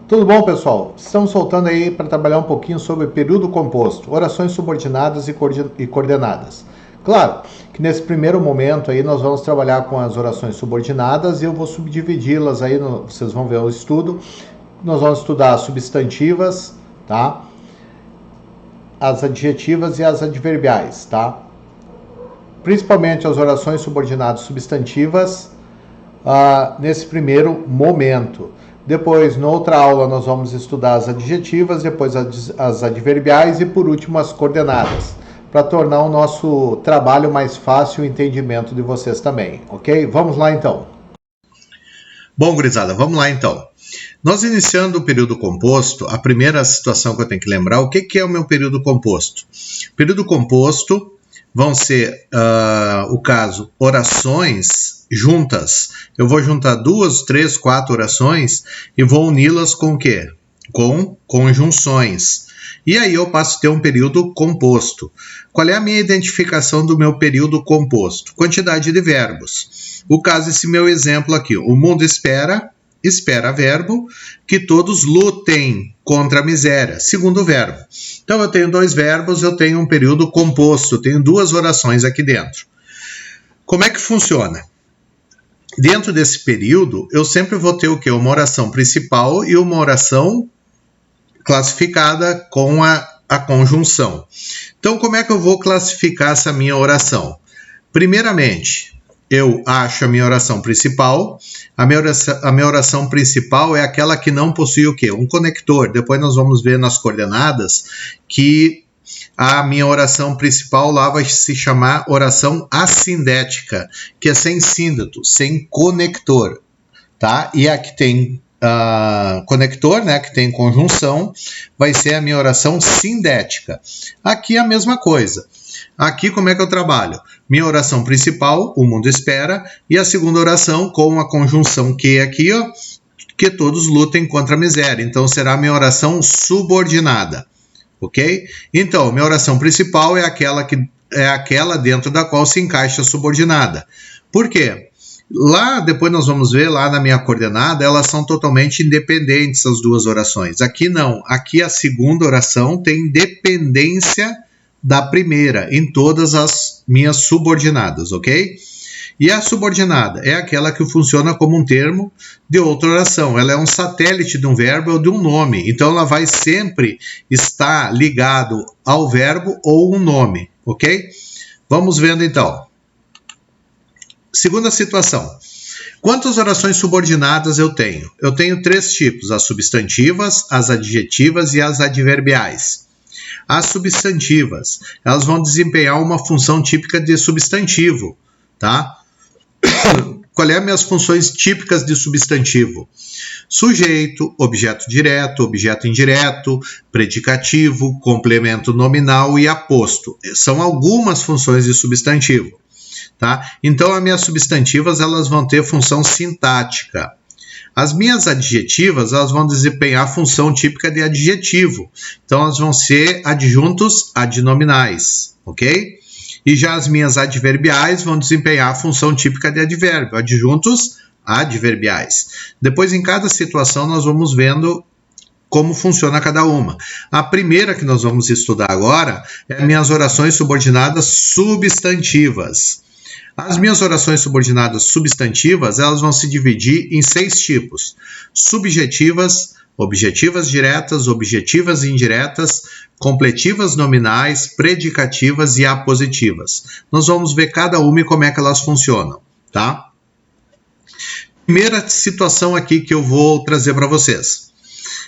Tudo bom, pessoal? Estamos voltando aí para trabalhar um pouquinho sobre período composto, orações subordinadas e coordenadas. Claro que nesse primeiro momento aí nós vamos trabalhar com as orações subordinadas e eu vou subdividi-las aí, vocês vão ver o estudo. Nós vamos estudar as substantivas, tá? As adjetivas e as adverbiais, tá? Principalmente as orações subordinadas substantivas nesse primeiro momento. Depois, noutra aula, nós vamos estudar as adjetivas, depois as adverbiais e, por último, as coordenadas, para tornar o nosso trabalho mais fácil e o entendimento de vocês também, ok? Vamos lá, então. Bom, gurizada, vamos lá, então. Nós iniciando o período composto, a primeira situação que eu tenho que lembrar, o que é o meu período composto? Período composto vão ser, o caso, orações juntas. Eu vou juntar 2, 3, 4 orações e vou uni-las com o quê? Com conjunções. E aí eu passo a ter um período composto. Qual é a minha identificação do meu período composto? Quantidade de verbos. O caso, esse meu exemplo aqui, o mundo espera verbo, que todos lutem contra a miséria, segundo verbo. Então eu tenho 2 verbos, eu tenho um período composto, eu tenho 2 orações aqui dentro. Como é que funciona? Dentro desse período, eu sempre vou ter o quê? Uma oração principal e uma oração classificada com a conjunção. Então, como é que eu vou classificar essa minha oração? Primeiramente, eu acho a minha oração principal. A minha oração principal é aquela que não possui o quê? Um conector. Depois nós vamos ver nas coordenadas que a minha oração principal lá vai se chamar oração assindética, que é sem síndeto, sem conector, tá? E a que tem conector, né, que tem conjunção, vai ser a minha oração sindética. Aqui é a mesma coisa. Aqui como é que eu trabalho? Minha oração principal, o mundo espera, e a segunda oração com a conjunção que aqui, ó, que todos lutem contra a miséria. Então será a minha oração subordinada. Ok? Então, minha oração principal é aquela dentro da qual se encaixa a subordinada. Por quê? Lá, depois nós vamos ver, lá na minha coordenada, elas são totalmente independentes, as 2 orações. Aqui não. Aqui a segunda oração tem dependência da primeira em todas as minhas subordinadas, ok? E a subordinada é aquela que funciona como um termo de outra oração. Ela é um satélite de um verbo ou de um nome. Então, ela vai sempre estar ligado ao verbo ou um nome, ok? Vamos vendo, então. Segunda situação. Quantas orações subordinadas eu tenho? Eu tenho 3 tipos, as substantivas, as adjetivas e as adverbiais. As substantivas, elas vão desempenhar uma função típica de substantivo, tá? Qual é as minhas funções típicas de substantivo? Sujeito, objeto direto, objeto indireto, predicativo, complemento nominal e aposto. São algumas funções de substantivo, tá? Então, as minhas substantivas elas vão ter função sintática. As minhas adjetivas elas vão desempenhar a função típica de adjetivo. Então, elas vão ser adjuntos adnominais, ok? E já as minhas adverbiais vão desempenhar a função típica de advérbio, adjuntos adverbiais. Depois, em cada situação, nós vamos vendo como funciona cada uma. A primeira que nós vamos estudar agora é minhas orações subordinadas substantivas. As minhas orações subordinadas substantivas, elas vão se dividir em 6 tipos. Subjetivas, objetivas diretas, objetivas indiretas, completivas nominais, predicativas e apositivas. Nós vamos ver cada uma e como é que elas funcionam, tá? Primeira situação aqui que eu vou trazer para vocês.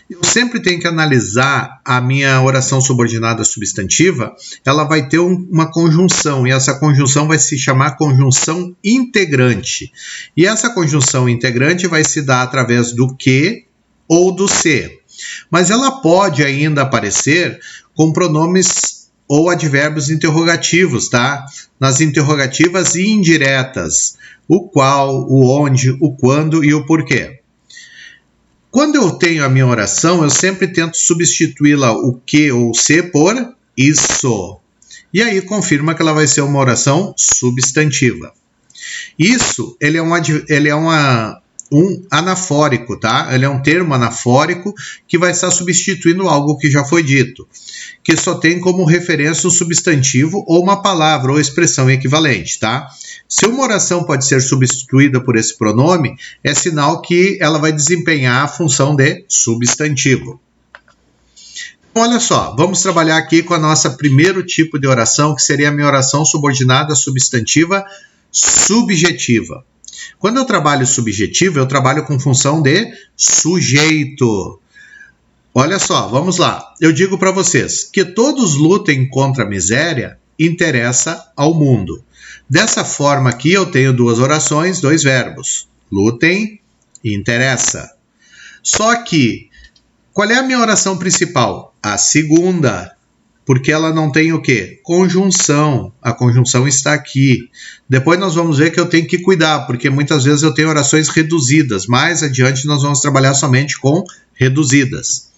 Eu sempre tenho que analisar a minha oração subordinada substantiva, ela vai ter uma conjunção, e essa conjunção vai se chamar conjunção integrante. E essa conjunção integrante vai se dar através do que ou do se. Mas ela pode ainda aparecer com pronomes ou advérbios interrogativos, tá? Nas interrogativas indiretas, o qual, o onde, o quando e o porquê. Quando eu tenho a minha oração, eu sempre tento substituí-la o que ou o se por isso. E aí confirma que ela vai ser uma oração substantiva. Isso, ele é uma um anafórico, tá? Ele é um termo anafórico que vai estar substituindo algo que já foi dito, que só tem como referência um substantivo ou uma palavra ou expressão equivalente, tá? Se uma oração pode ser substituída por esse pronome, é sinal que ela vai desempenhar a função de substantivo. Então, olha só, vamos trabalhar aqui com a nossa primeiro tipo de oração, que seria a minha oração subordinada substantiva subjetiva. Quando eu trabalho subjetivo, eu trabalho com função de sujeito. Olha só, vamos lá. Eu digo para vocês que todos lutem contra a miséria interessa ao mundo. Dessa forma aqui eu tenho duas orações, dois verbos. Lutem e interessa. Só que, qual é a minha oração principal? A segunda. Porque ela não tem o quê? Conjunção. A conjunção está aqui. Depois nós vamos ver que eu tenho que cuidar, porque muitas vezes eu tenho orações reduzidas. Mais adiante nós vamos trabalhar somente com reduzidas.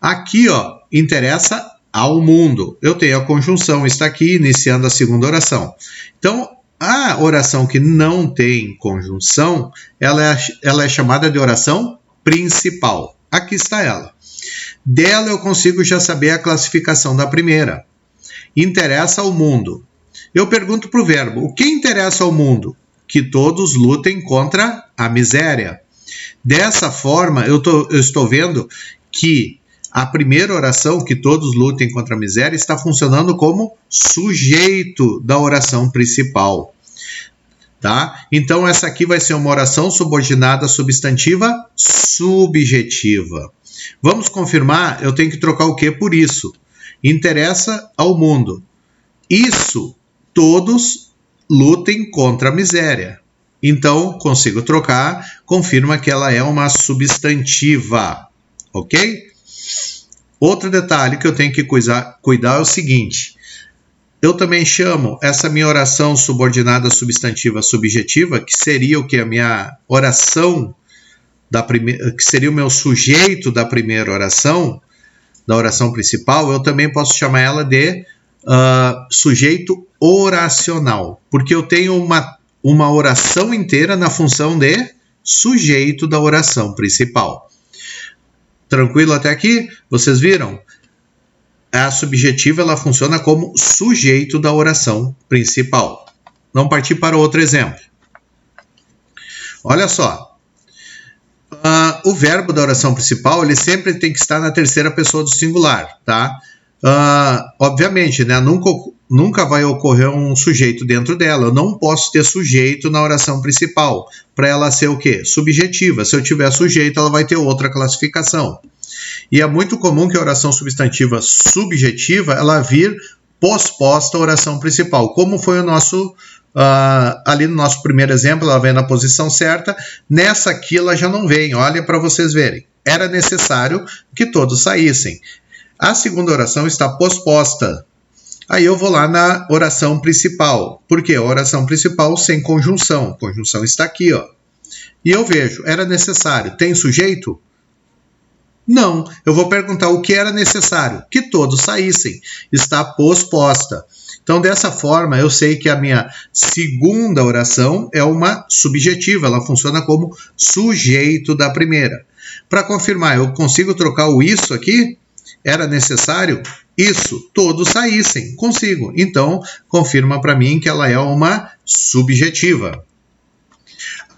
Aqui, ó, interessa ao mundo. Eu tenho a conjunção, está aqui, iniciando a segunda oração. Então, a oração que não tem conjunção, ela é chamada de oração principal. Aqui está ela. Dela eu consigo já saber a classificação da primeira. Interessa ao mundo. Eu pergunto para o verbo, o que interessa ao mundo? Que todos lutem contra a miséria. Dessa forma, eu estou vendo que a primeira oração, que todos lutem contra a miséria, está funcionando como sujeito da oração principal. Tá? Então, essa aqui vai ser uma oração subordinada substantiva subjetiva. Vamos confirmar, eu tenho que trocar o que por isso? Interessa ao mundo. Isso, todos lutem contra a miséria. Então, consigo trocar, confirma que ela é uma substantiva. Ok? Outro detalhe que eu tenho que cuidar é o seguinte. Eu também chamo essa minha oração subordinada substantiva subjetiva, que seria o que? A minha oração que seria o meu sujeito da primeira oração, da oração principal, eu também posso chamar ela de sujeito oracional, porque eu tenho uma oração inteira na função de sujeito da oração principal. Tranquilo até aqui? Vocês viram? A subjetiva ela funciona como sujeito da oração principal. Vamos partir para outro exemplo. Olha só. O verbo da oração principal, ele sempre tem que estar na terceira pessoa do singular, tá? Obviamente, né? Nunca vai ocorrer um sujeito dentro dela. Eu não posso ter sujeito na oração principal. Para ela ser o quê? Subjetiva. Se eu tiver sujeito, ela vai ter outra classificação. E é muito comum que a oração substantiva subjetiva, ela vir posposta à oração principal. Como foi o nosso... ali no nosso primeiro exemplo, ela vem na posição certa. Nessa aqui ela já não vem, olha para vocês verem. Era necessário que todos saíssem. A segunda oração está posposta. Aí eu vou lá na oração principal. Por quê? A oração principal sem conjunção. A conjunção está aqui, ó. E eu vejo, era necessário. Tem sujeito? Não. Eu vou perguntar o que era necessário. Que todos saíssem. Está posposta. Então, dessa forma, eu sei que a minha segunda oração é uma subjetiva, ela funciona como sujeito da primeira. Para confirmar, eu consigo trocar o isso aqui? Era necessário? Isso, todos saíssem. Consigo. Então, confirma para mim que ela é uma subjetiva.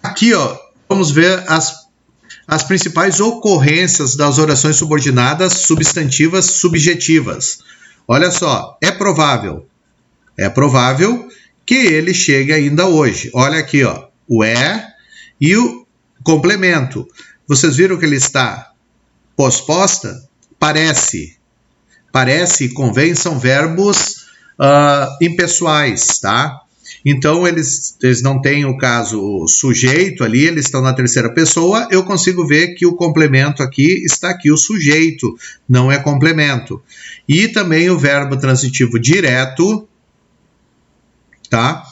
Aqui, ó, vamos ver as principais ocorrências das orações subordinadas substantivas subjetivas. Olha só, é provável que ele chegue ainda hoje. Olha aqui, ó, o e o complemento. Vocês viram que ele está posposta? Parece e convém são verbos impessoais, tá? Então, eles não têm o caso sujeito ali, eles estão na terceira pessoa. Eu consigo ver que o complemento aqui está aqui, o sujeito, não é complemento. E também o verbo transitivo direto, tá?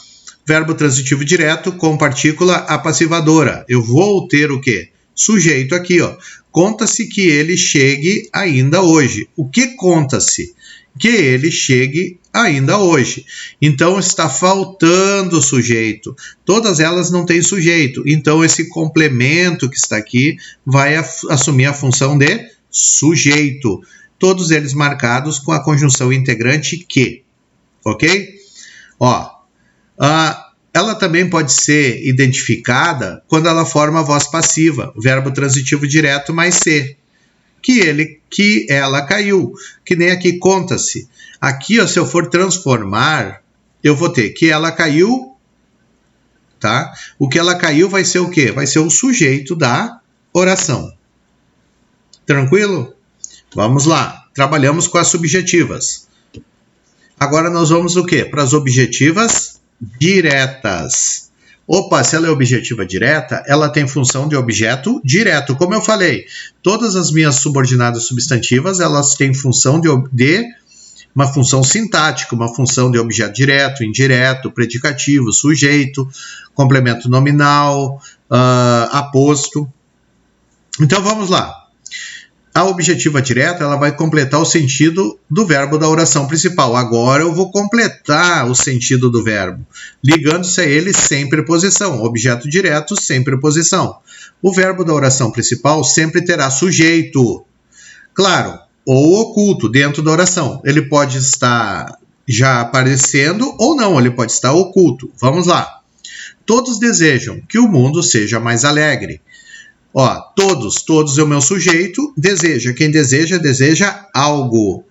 Verbo transitivo direto com partícula apassivadora. Eu vou ter o quê? Sujeito aqui, ó. Conta-se que ele chegue ainda hoje. O que conta-se? que ele chegue ainda hoje. Então está faltando sujeito. Todas elas não têm sujeito. Então esse complemento que está aqui vai assumir a função de sujeito. Todos eles marcados com a conjunção integrante que. Ok? Ó, ela também pode ser identificada quando ela forma a voz passiva, verbo transitivo direto mais ser. Que ela caiu, que nem aqui conta-se. Aqui, ó, se eu for transformar, eu vou ter que ela caiu, tá? O que ela caiu vai ser o quê? Vai ser o sujeito da oração. Tranquilo? Vamos lá. Trabalhamos com as subjetivas. Agora nós vamos o quê? Para as objetivas diretas. Opa, se ela é objetiva direta, ela tem função de objeto direto. Como eu falei, todas as minhas subordinadas substantivas, elas têm função de uma função sintática, uma função de objeto direto, indireto, predicativo, sujeito, complemento nominal, aposto. Então vamos lá. A objetiva direta, ela vai completar o sentido do verbo da oração principal. Agora eu vou completar o sentido do verbo, ligando-se a ele sem preposição. Objeto direto sem preposição. O verbo da oração principal sempre terá sujeito. Claro, ou oculto dentro da oração. Ele pode estar já aparecendo ou não, ele pode estar oculto. Vamos lá. Todos desejam que o mundo seja mais alegre. Ó, todos é o meu sujeito, deseja. Quem deseja, deseja algo.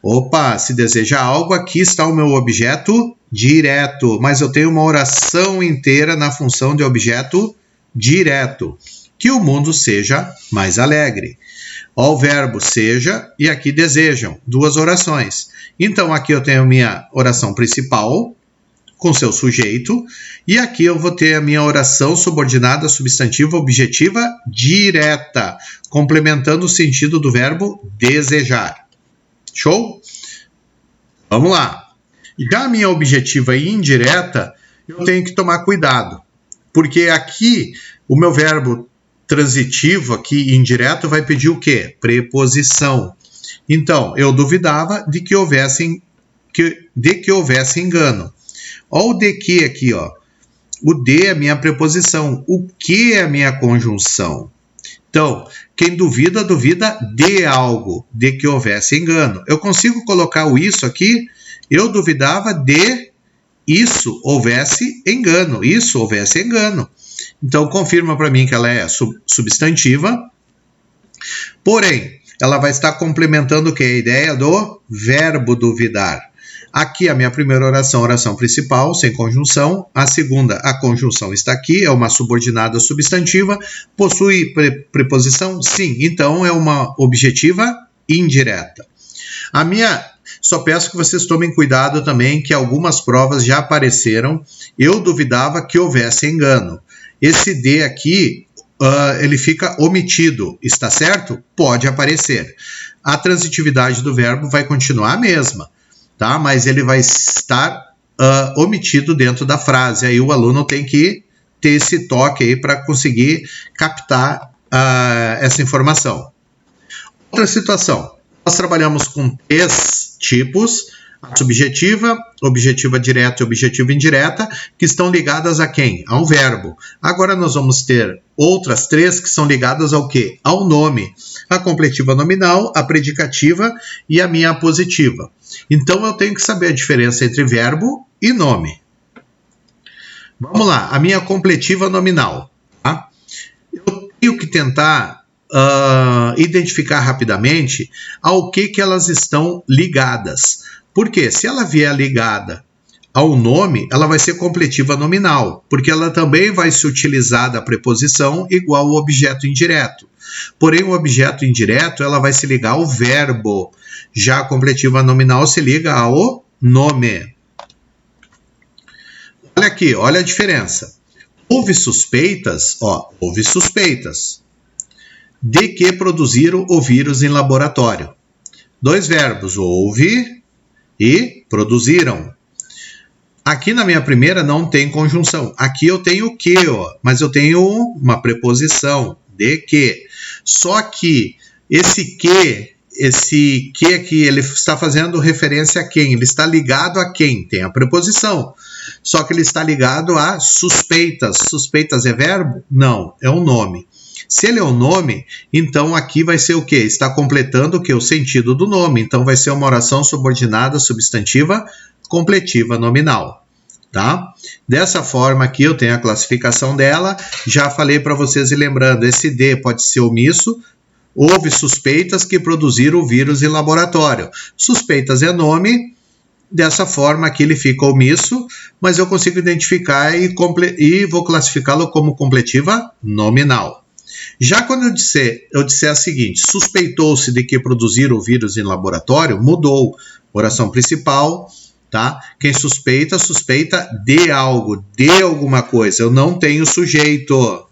Opa, se deseja algo, aqui está o meu objeto direto. Mas eu tenho uma oração inteira na função de objeto direto. Que o mundo seja mais alegre. Ó, o verbo seja e aqui desejam. Duas orações. Então, aqui eu tenho minha oração principal, com seu sujeito, e aqui eu vou ter a minha oração subordinada substantiva objetiva direta, complementando o sentido do verbo desejar. Show? Vamos lá. Já a minha objetiva indireta, eu tenho que tomar cuidado, porque aqui o meu verbo transitivo, aqui indireto, vai pedir o quê? Preposição. Então, eu duvidava de que houvesse engano. Olha o de que aqui, ó. O de é a minha preposição. O que é a minha conjunção? Então, quem duvida, duvida de algo, de que houvesse engano. Eu consigo colocar o isso aqui? Eu duvidava de isso houvesse engano. Isso houvesse engano. Então, confirma para mim que ela é substantiva. Porém, ela vai estar complementando o que? A ideia do verbo duvidar. Aqui a minha primeira oração principal, sem conjunção. A segunda, a conjunção está aqui, é uma subordinada substantiva. Possui preposição? Sim. Então, é uma objetiva indireta. A minha... Só peço que vocês tomem cuidado também, que algumas provas já apareceram. Eu duvidava que houvesse engano. Esse de aqui, ele fica omitido. Está certo? Pode aparecer. A transitividade do verbo vai continuar a mesma. Tá? Mas ele vai estar omitido dentro da frase. Aí o aluno tem que ter esse toque aí para conseguir captar essa informação. Outra situação. Nós trabalhamos com 3 tipos, a subjetiva, objetiva direta e objetiva indireta, que estão ligadas a quem? Ao verbo. Agora nós vamos ter outras 3 que são ligadas ao quê? Ao nome. A completiva nominal, a predicativa e a minha apositiva. Então eu tenho que saber a diferença entre verbo e nome. Vamos lá, a minha completiva nominal. Tá? Eu tenho que tentar identificar rapidamente ao que elas estão ligadas. Porque se ela vier ligada ao nome, ela vai ser completiva nominal, porque ela também vai se utilizar da preposição igual ao objeto indireto. Porém, o objeto indireto ela vai se ligar ao verbo. Já a completiva nominal se liga ao nome. Olha aqui, olha a diferença. Houve suspeitas, houve suspeitas de que produziram o vírus em laboratório. 2 verbos, houve e produziram. Aqui na minha primeira não tem conjunção. Aqui eu tenho o que, mas eu tenho uma preposição, de que. Só que esse que, esse que aqui, ele está fazendo referência a quem? Ele está ligado a quem? Tem a preposição. Só que ele está ligado a suspeitas. Suspeitas é verbo? Não, é um nome. Se ele é um nome, então aqui vai ser o quê? Está completando o quê? O sentido do nome. Então vai ser uma oração subordinada substantiva completiva nominal. Tá? Dessa forma aqui eu tenho a classificação dela. Já falei para vocês, e lembrando, esse D pode ser omisso. Houve suspeitas que produziram o vírus em laboratório. Suspeitas é nome. Dessa forma aqui ele fica omisso, mas eu consigo identificar e vou classificá-lo como completiva nominal. Já quando eu disser a seguinte, suspeitou-se de que produziram o vírus em laboratório, mudou. Oração principal, tá? Quem suspeita, suspeita de algo, de alguma coisa. Eu não tenho sujeito.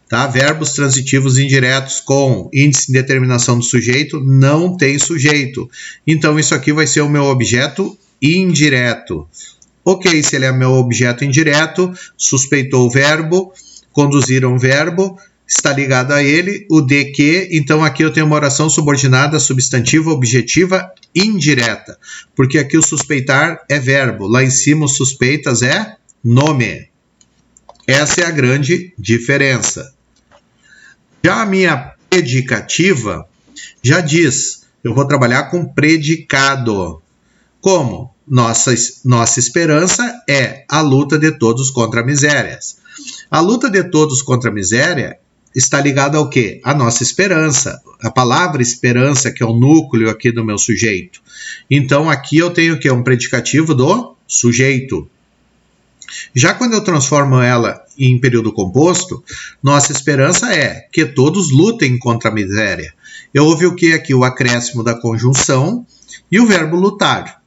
Tá? Verbos transitivos indiretos com índice de determinação do sujeito, não tem sujeito. Então, isso aqui vai ser o meu objeto indireto. Ok, se ele é meu objeto indireto, suspeitou o verbo, conduziram o verbo, está ligado a ele, o de que, então aqui eu tenho uma oração subordinada substantiva objetiva indireta, porque aqui o suspeitar é verbo, lá em cima o suspeitas é nome. Essa é a grande diferença. Já a minha predicativa já diz, eu vou trabalhar com predicado. Como? Nossa esperança é a luta de todos contra a miséria. A luta de todos contra a miséria está ligada ao quê? A nossa esperança. A palavra esperança, que é o núcleo aqui do meu sujeito. Então, aqui eu tenho o quê? Um predicativo do sujeito. Já quando eu transformo ela em período composto, nossa esperança é que todos lutem contra a miséria. Eu ouvi o que aqui? O acréscimo da conjunção e o verbo lutar.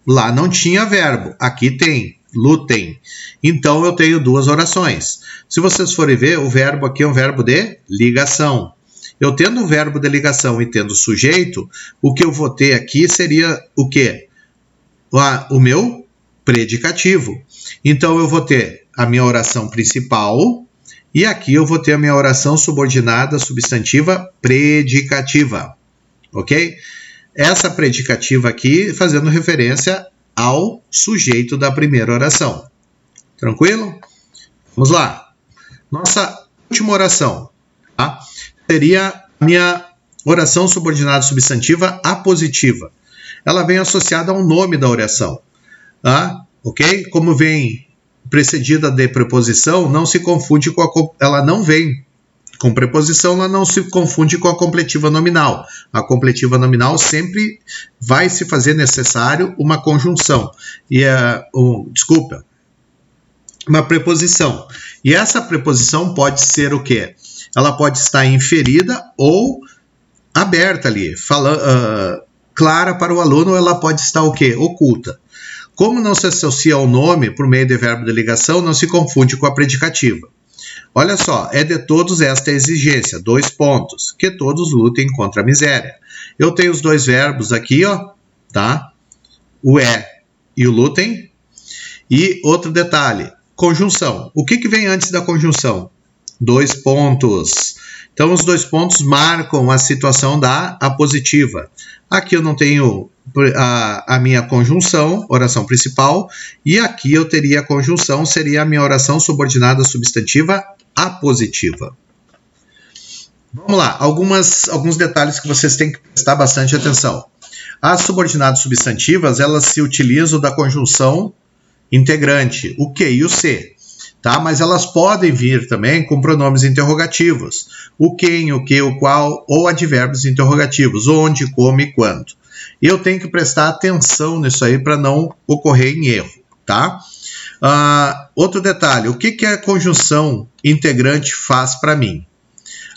Lá não tinha verbo, aqui tem, lutem. Então eu tenho duas orações. Se vocês forem ver, o verbo aqui é um verbo de ligação. Eu tendo um verbo de ligação e tendo sujeito, o que eu vou ter aqui seria o quê? O meu predicativo. Então eu vou ter a minha oração principal e aqui eu vou ter a minha oração subordinada substantiva predicativa. Ok? Essa predicativa aqui fazendo referência ao sujeito da primeira oração. Tranquilo? Vamos lá. Nossa última oração, tá? Seria a minha oração subordinada substantiva apositiva. Ela vem associada ao nome da oração. Tá? Ok? Como vem precedida de preposição, não se confunde com ela não vem com preposição, ela não se confunde com a completiva nominal. A completiva nominal sempre vai se fazer necessário uma conjunção. Uma preposição. E essa preposição pode ser o quê? Ela pode estar inferida ou aberta ali, clara para o aluno, ou ela pode estar o quê? Oculta. Como não se associa ao nome por meio de verbo de ligação, não se confunde com a predicativa. Olha só, é de todos esta exigência, 2 pontos, que todos lutem contra a miséria. Eu tenho os dois verbos aqui, ó, tá? O e o lutem. E outro detalhe, conjunção. O que vem antes da conjunção? 2 pontos. Então, os 2 pontos marcam a situação da apositiva. Aqui eu não tenho a minha conjunção, oração principal, e aqui eu teria a conjunção, seria a minha oração subordinada substantiva apositiva. Vamos lá, alguns detalhes que vocês têm que prestar bastante atenção. As subordinadas substantivas, elas se utilizam da conjunção integrante, o que e o se. Tá? Mas elas podem vir também com pronomes interrogativos, o quem, o que, o qual, ou advérbios interrogativos, onde, como e quando. Eu tenho que prestar atenção nisso aí para não ocorrer em erro. Tá? Outro detalhe, o que a conjunção integrante faz para mim?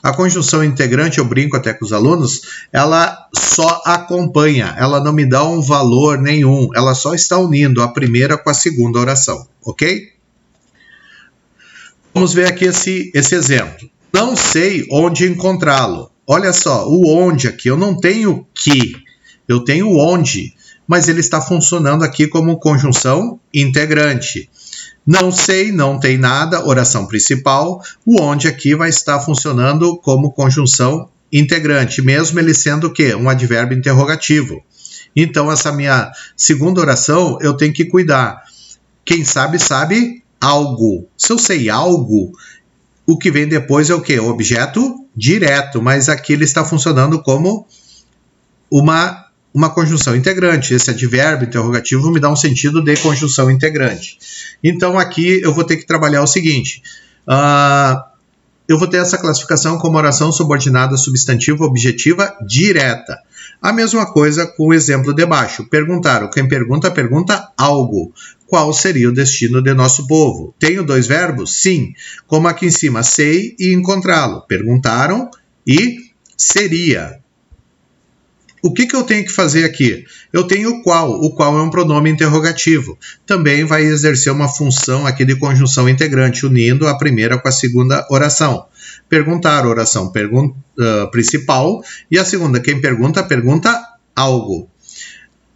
A conjunção integrante, eu brinco até com os alunos, ela só acompanha, ela não me dá um valor nenhum, ela só está unindo a primeira com a segunda oração, ok? Vamos ver aqui esse exemplo. Não sei onde encontrá-lo. Olha só, o onde aqui, eu não tenho que, eu tenho onde, mas ele está funcionando aqui como conjunção integrante. Não sei, não tem nada, oração principal. O onde aqui vai estar funcionando como conjunção integrante, mesmo ele sendo o quê? Um advérbio interrogativo. Então, essa minha segunda oração, eu tenho que cuidar. Quem sabe, sabe algo. Se eu sei algo, o que vem depois é o quê? O objeto direto, mas aqui ele está funcionando como uma conjunção integrante. Esse advérbio interrogativo me dá um sentido de conjunção integrante. Então, aqui eu vou ter que trabalhar o seguinte. Eu vou ter essa classificação como oração subordinada substantiva objetiva direta. A mesma coisa com o exemplo de baixo. Perguntaram. Quem pergunta, pergunta algo. Qual seria o destino de nosso povo? Tenho dois verbos? Sim. Como aqui em cima, sei e encontrá-lo. Perguntaram e seria. O que eu tenho que fazer aqui? Eu tenho o qual é um pronome interrogativo. Também vai exercer uma função aqui de conjunção integrante, unindo a primeira com a segunda oração. Perguntar, oração principal, e a segunda, quem pergunta, pergunta algo.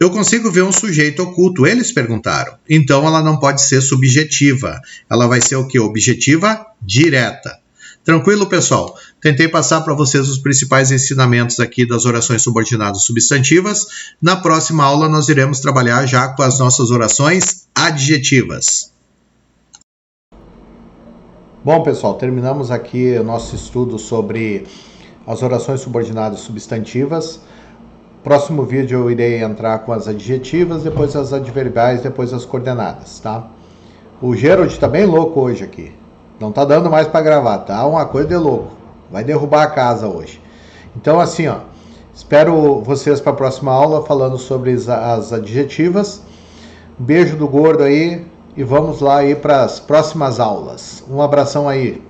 Eu consigo ver um sujeito oculto, eles perguntaram. Então ela não pode ser subjetiva. Ela vai ser o quê? Objetiva direta. Tranquilo, pessoal? Tentei passar para vocês os principais ensinamentos aqui das orações subordinadas substantivas. Na próxima aula nós iremos trabalhar já com as nossas orações adjetivas. Bom, pessoal, terminamos aqui o nosso estudo sobre as orações subordinadas substantivas. Próximo vídeo eu irei entrar com as adjetivas, depois as adverbiais, depois as coordenadas, tá? O Gerald tá bem louco hoje aqui. Não tá dando mais para gravar, tá? Uma coisa de louco. Vai derrubar a casa hoje. Então, assim, ó, espero vocês para a próxima aula falando sobre as adjetivas. Beijo do gordo aí e vamos lá aí para as próximas aulas. Um abração aí.